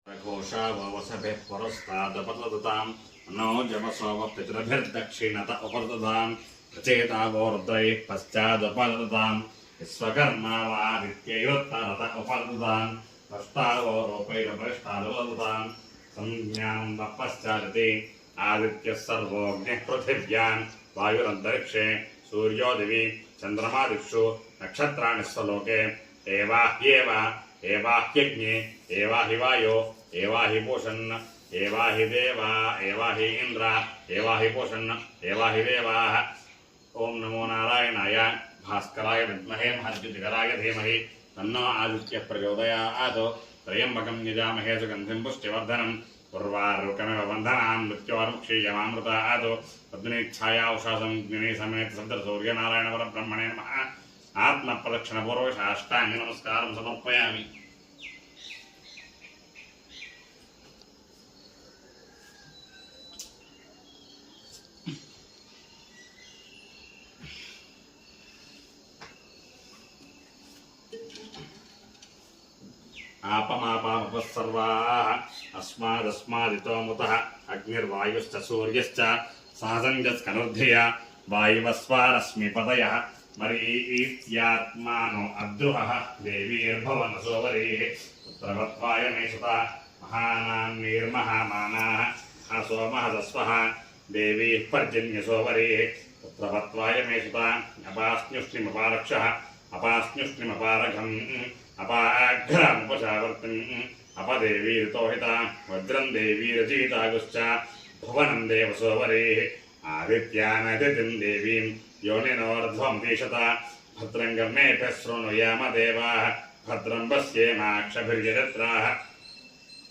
घोषावसभे पुरस्तादपततां no जमसोवपितृभिर्दक्षिणत उपदतां प्रचेतावो रुद्रैः पश्चादपदतां विश्वकर्मावादित्यैरुत्तरत उपदतां पष्टावो रूपैरपृष्टादुपदतां संज्ञानं पश्चादिति आदित्यः सर्वोऽग्निः पृथिव्यान् वायुरन्तरिक्षे सूर्यो दिवि चन्द्रमा दिक्षु नक्षत्राणि स्वलोके एवाह्येव एवाह्यग्ने एवा हि वायो एवा हि पूषन् एवा हि देवा एवा हि इन्द्र एवा हि पूषन् एवा हि देवाः। ओम नमो नारायणाय भास्कराय विद्महे महद्युतिकराय धीमहि तन्नो आदित्यः प्रचोदयात्। त्र्यम्बकं यजामहे सुगन्धिं पुष्टिवर्धनम् उर्वारुकमिव बन्धनान् मृत्योर्मुक्षीयमामृतात्। पद्मनीच्छाया उषासं ग्निनी समेत सप्तसूर्यनारायण परब्रह्मणे नमः। आत्मप्रदक्षिणपूर्वक साष्टांग नमस्कारं समर्पयामि। आपमापामपस्सर्वाः अस्मादस्मादितो मुतः अग्निर्वायुश्च सूर्यश्च सहसञ्जस्कनुर्धिया वायुवस्वारश्मिपतयः मरीत्यात्मानो अद्रुहः देवीर्भवनसोवरीः पुत्रवत्वाय मे सुता महानान्नीर्महामानाः सोमहदस्वः देवीः पर्जन्यसोवरीः पुत्रवत्वाय मे सुता अपास्न्युष्णिमपारक्षः अपास्न्युष्णिमपारघम् अपाघ्रामुपशावर्तम् अपदेवीरितोहिता वज्रं देवीरचीतागुश्च भुवनं देवसोवरीः आदित्यानदितिं देवीं योनिनोर्ध्वं दिशता भद्रं कर्णेभ्यः शृणुयाम देवाः भद्रं पश्येमाक्षभिर्यजत्राः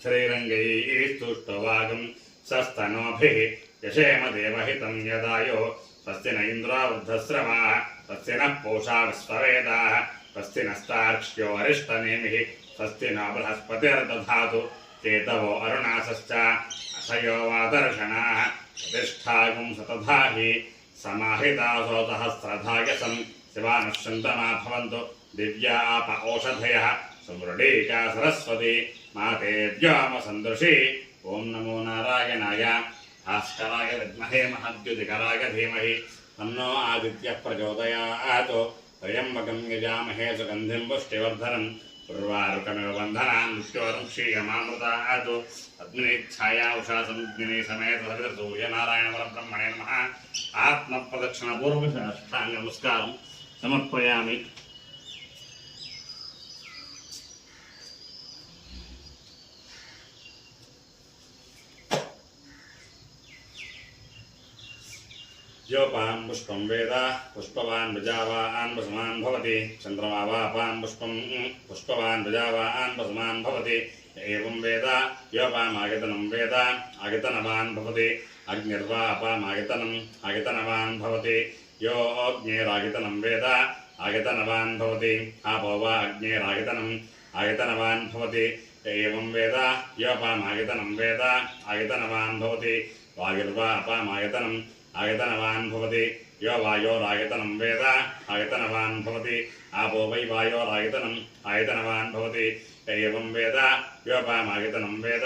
श्रीरङ्गैः स्तुष्टवागं सस्तनोभिः यशेम देवहितं यदायो स्वस्ति न इन्द्रो वृद्धश्रवाः स्वस्ति नः पूषा विश्ववेदाः स्वस्ति नस्तार्क्ष्यो अरिष्टनेमिः स्वस्ति न बृहस्पतिर्दधातु केतवो अरुणासश्च अशयो वादर्शनाः प्रतिष्ठागुं सतधाहि समाहितासो सहस्रधायसं शिवानुष्यन्तमा भवन्तु दिव्या आप ओषधयः समृडीका सरस्वती माते व्योमसन्दृशी। ओम नमो नारायणाय भास्कराय विद्महे महद्युतिकराय धीमहि तन्नो आदित्यः प्रचोदयात्। त्र्यम्बकं यजामहे सुगन्धिं पुष्टिवर्धनम् उर्वारुकमिव बन्धनान् मृत्योर्मुक्षीयमामृतात्। पद्मनीच्छाया उषासं ग्निनी समेत सूर्यनारायण परब्रह्मणे नमः। आत्मप्रदक्षिणपूर्वक अष्टांग नमस्कारं समर्पयामि। योपां पुष्पं वेद पुष्पवान् प्रजावान् वसमान् भवति चन्द्रमा वापां पुष्पं पुष्पवान् प्रजावान् वसमान् भवति एवं वेद योपामायतनं वेद आयतनवान् भवति अग्निर्वापामायतनम् आयतनवान् भवति यो अग्नेरायतनं वेद आयतनवान् भवति आपो वा अग्नेरायतनम् आयतनवान् भवति एवं वेद योपामायतनं वेद आयतनवान् भवति वायुर्वापामायतनम् आयतनवान् भवति यो वायोरायतनं वेद आयतनवान् भवति आपो वै वायोरायतनम् आयतनवान् भवति एवं वेद योपामायतनं वेद